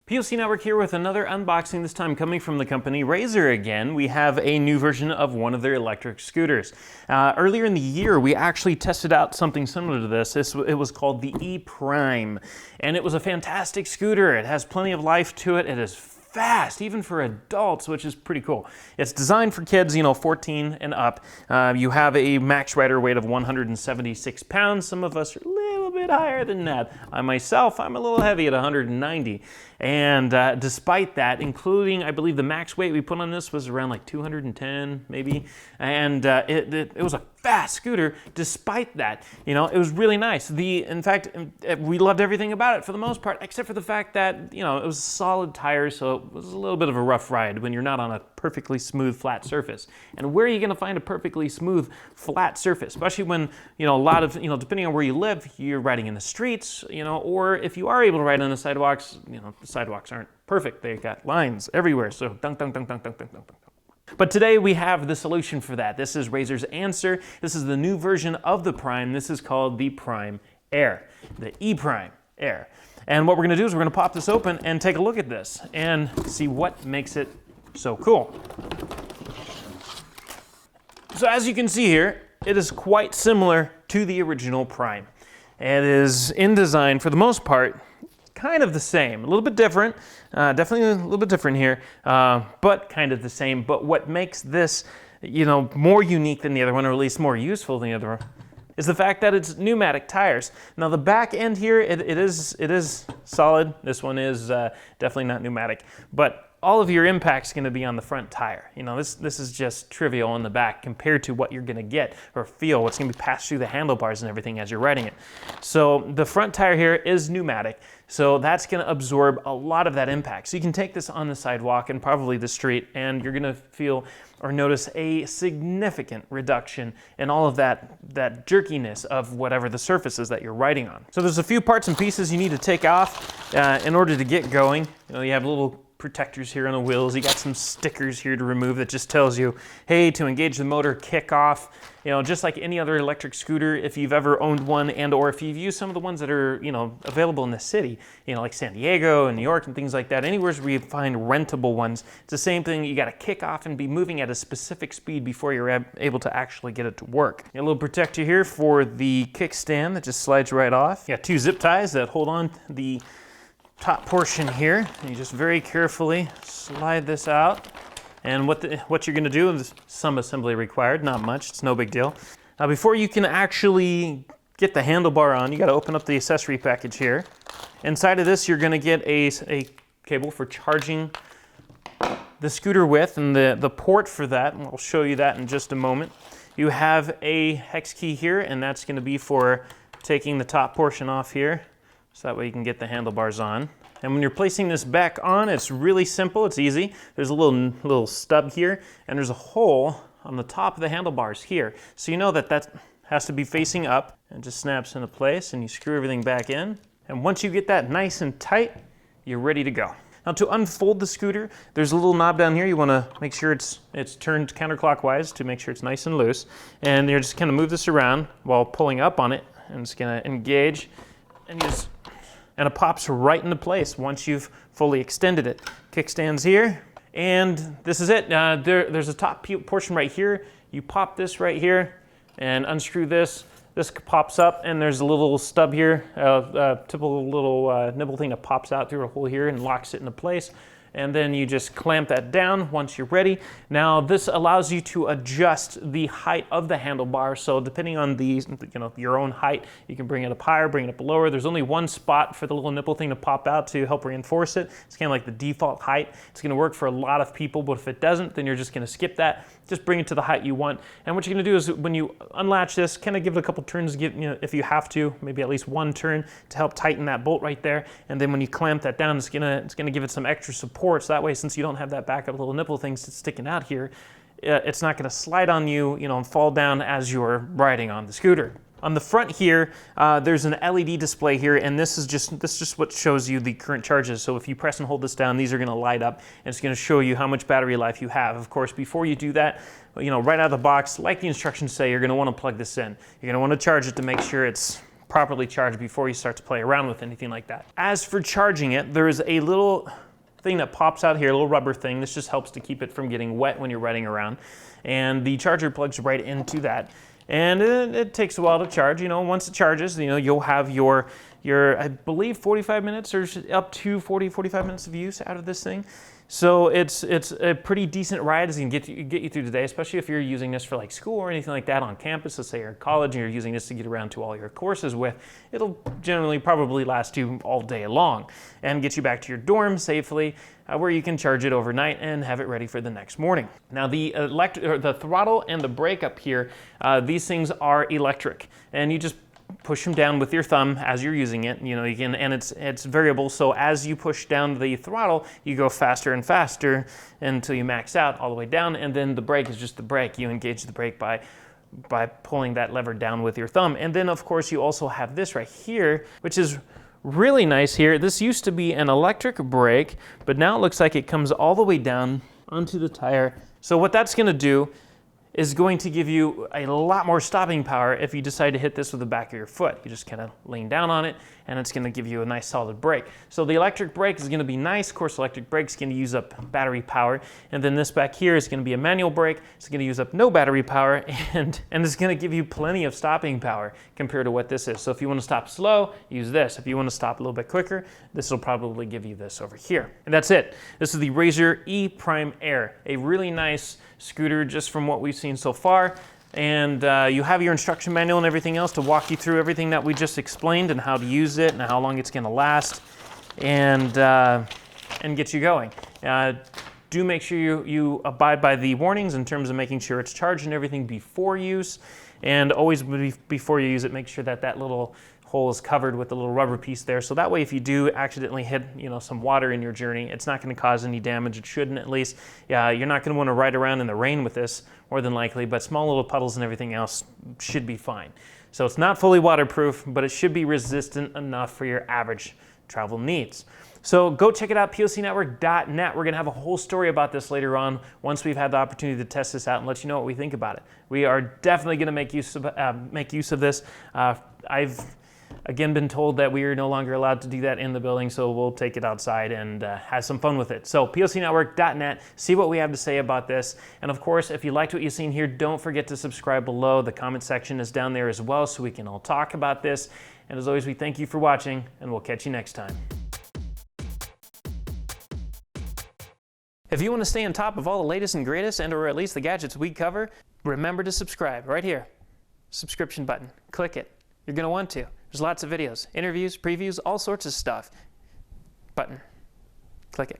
POC Network here with another unboxing, this time coming from the company Razor again. We have a new version of one of their electric scooters. Earlier in the year, we actually tested out something similar to this. It was called the E-Prime, and it was a fantastic scooter. It has plenty of life to it. It is fast, even for adults, which is pretty cool. It's designed for kids, 14 and up. You have a max rider weight of 176 pounds. Some of us are a little bit higher than that. I myself, I'm a little heavy at 190. And despite that, including, I believe the max weight we put on this was around like 210 maybe. And it was a fast scooter. Despite that, it was really nice. In fact, we loved everything about it for the most part, except for the fact that, it was solid tires, so it was a little bit of a rough ride when you're not on a perfectly smooth flat surface. And where are you going to find a perfectly smooth flat surface? Especially when, a lot of, depending on where you live, you're riding in the streets, or if you are able to ride on the sidewalks, the sidewalks aren't perfect. They got lines everywhere, so dunk, dunk, dunk, dunk, dunk, dunk, dunk, dunk. But today we have the solution for that. This is Razor's answer. This is the new version of the Prime. This is called the Prime Air, the E-Prime Air. And what we're gonna do is we're gonna pop this open and take a look at this and see what makes it so cool. So as you can see here, it is quite similar to the original Prime. It is in design, for the most part, kind of the same, a little bit different, definitely a little bit different here, but kind of the same. But what makes this, more unique than the other one, or at least more useful than the other one, is the fact that it's pneumatic tires. Now the back end here, it is solid. This one is definitely not pneumatic, but all of your impact's going to be on the front tire. This is just trivial on the back compared to what you're going to get or feel, what's going to be passed through the handlebars and everything as you're riding it. So the front tire here is pneumatic, so that's going to absorb a lot of that impact. So you can take this on the sidewalk and probably the street, and you're going to feel or notice a significant reduction in all of that jerkiness of whatever the surface is that you're riding on. So there's a few parts and pieces you need to take off in order to get going. You have little protectors here on the wheels. You got some stickers here to remove that just tells you, hey, to engage the motor, kick off. Just like any other electric scooter, if you've ever owned one, and or if you've used some of the ones that are, available in the city, like San Diego and New York and things like that, anywhere where you find rentable ones, it's the same thing. You got to kick off and be moving at a specific speed before you're able to actually get it to work. A little protector here for the kickstand that just slides right off. You got two zip ties that hold on the top portion here, and you just very carefully slide this out. And what you're going to do is some assembly required, not much, it's no big deal. Now before you can actually get the handlebar on, you got to open up the accessory package here. Inside of this you're going to get a cable for charging the scooter with, and the port for that, and we'll show you that in just a moment. You have a hex key here, and that's going to be for taking the top portion off here, so that way you can get the handlebars on. And when you're placing this back on, it's really simple, it's easy. There's a little stub here, and there's a hole on the top of the handlebars here. So you know that has to be facing up, and just snaps into place, and you screw everything back in. And once you get that nice and tight, you're ready to go. Now to unfold the scooter, there's a little knob down here. You want to make sure it's turned counterclockwise to make sure it's nice and loose. And you're just kind of move this around while pulling up on it, and it's going to engage, and it pops right into place once you've fully extended it. Kickstand's here, and this is it. There's a top portion right here. You pop this right here and unscrew this. This pops up, and there's a little stub here, typical little nibble thing that pops out through a hole here and locks it into place. And then you just clamp that down once you're ready. Now this allows you to adjust the height of the handlebar. So depending on your own height, you can bring it up higher, bring it up lower. There's only one spot for the little nipple thing to pop out to help reinforce it. It's kind of like the default height. It's going to work for a lot of people, but if it doesn't, then you're just going to skip that. Just bring it to the height you want. And what you're going to do is when you unlatch this, kind of give it a couple turns, if you have to, maybe at least one turn to help tighten that bolt right there. And then when you clamp that down, it's going to give it some extra support. So that way, since you don't have that backup little nipple thing sticking out here, it's not going to slide on you, and fall down as you're riding on the scooter. On the front here, there's an LED display here, and this is just what shows you the current charges. So if you press and hold this down, these are going to light up, and it's going to show you how much battery life you have. Of course, before you do that, right out of the box, like the instructions say, you're going to want to plug this in. You're going to want to charge it to make sure it's properly charged before you start to play around with anything like that. As for charging it, there's a little thing that pops out here, a little rubber thing. This just helps to keep it from getting wet when you're riding around. And the charger plugs right into that. And it takes a while to charge. You know, once it charges, you know, you'll have your I believe 45 minutes or up to 45 minutes of use out of this thing. So it's a pretty decent ride as it can get you through the day, especially if you're using this for like school or anything like that on campus. Let's say you're in college and you're using this to get around to all your courses with. It'll generally probably last you all day long and get you back to your dorm safely, where you can charge it overnight and have it ready for the next morning. Now the throttle and the brake up here, these things are electric, and you just push them down with your thumb as you're using it. You know, you can, and it's variable. So as you push down the throttle, you go faster and faster until you max out all the way down. And then the brake is just the brake. You engage the brake by pulling that lever down with your thumb. And then of course you also have this right here, which is really nice here. This used to be an electric brake, but now it looks like it comes all the way down onto the tire. So what that's going to do is going to give you a lot more stopping power if you decide to hit this with the back of your foot. You just kind of lean down on it, and it's going to give you a nice solid brake. So the electric brake is going to be nice. Of course, electric brake's going to use up battery power, and then this back here is going to be a manual brake. It's going to use up no battery power, and it's going to give you plenty of stopping power compared to what this is. So if you want to stop slow, use this. If you want to stop a little bit quicker, this will probably give you this over here. And that's it. This is the Razor E Prime Air, a really nice scooter just from what we've seen so far. And you have your instruction manual and everything else to walk you through everything that we just explained and how to use it and how long it's going to last, and get you going. Do make sure you abide by the warnings in terms of making sure it's charged and everything before use, and always before you use it, make sure that that little hole is covered with a little rubber piece there. So that way, if you do accidentally hit, you know, some water in your journey, it's not going to cause any damage. It shouldn't, at least. You're not going to want to ride around in the rain with this, more than likely, but small little puddles and everything else should be fine. So it's not fully waterproof, but it should be resistant enough for your average travel needs. So go check it out, POCnetwork.net. We're going to have a whole story about this later on once we've had the opportunity to test this out and let you know what we think about it. We are definitely going to make use of this. I've again been told that we are no longer allowed to do that in the building, so we'll take it outside and have some fun with it. So POCnetwork.net, see what we have to say about this. And of course, if you liked what you've seen here, don't forget to subscribe below. The comment section is down there as well, so we can all talk about this. And as always, we thank you for watching, and we'll catch you next time. If you want to stay on top of all the latest and greatest, and or at least the gadgets we cover, remember to subscribe right here. Subscription button. Click it. You're going to want to. There's lots of videos, interviews, previews, all sorts of stuff. Button. Click it.